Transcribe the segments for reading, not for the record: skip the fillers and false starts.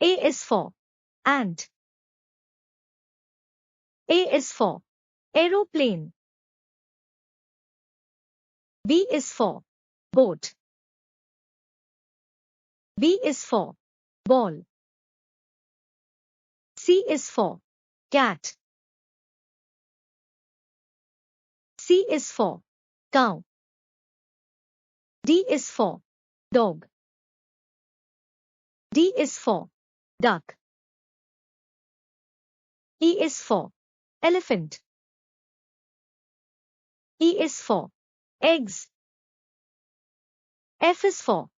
A is for ant. A is for aeroplane. B is for boat. B is for ball. C is for cat. C is for cow. D is for dog. D is for duck. E is for elephant. E is for eggs. F is for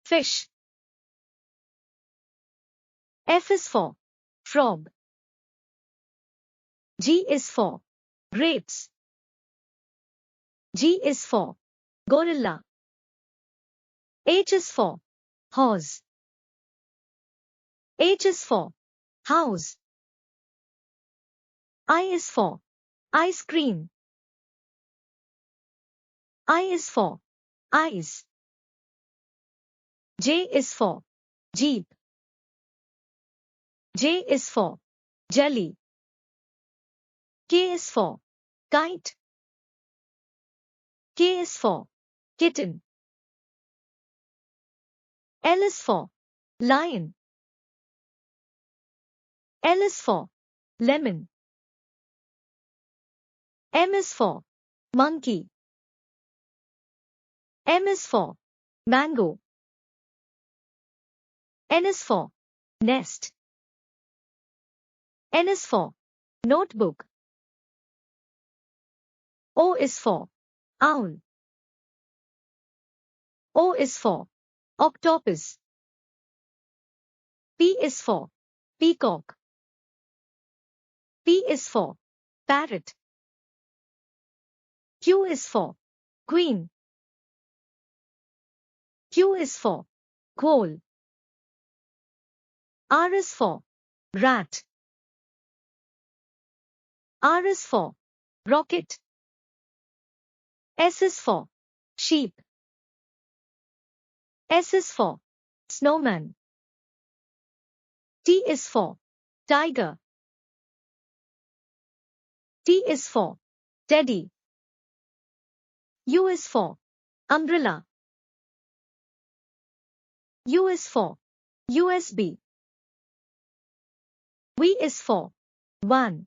fish. F is for frog. G is for grapes. G is for gorilla. H is for horse. H is for house. I is for ice cream. I is for eyes. J is for jeep. J is for jelly. K is for kite. K is for kitten. L is for lion. L is for lemon. M is for monkey. M is for mango. N is for nest. N is for notebook. O is for owl. O is for octopus. P is for peacock. P is for parrot. Q is for queen. Q is for quoll. R is for rat. R is for rocket. S is for sheep. S is for snowman. T is for tiger. T is for teddy. U is for umbrella. U is for USB. V is for van.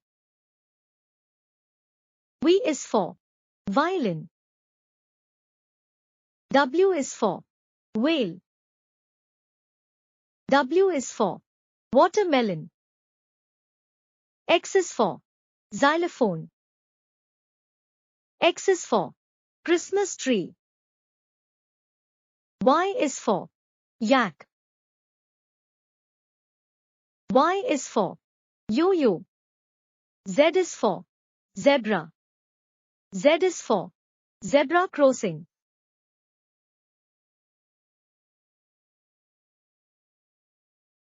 V is for violin. W is for whale. W is for watermelon. X is for xylophone. X is for Christmas tree. Y is for yak. Y is for yo-yo. Z is for zebra. Z is for zebra crossing.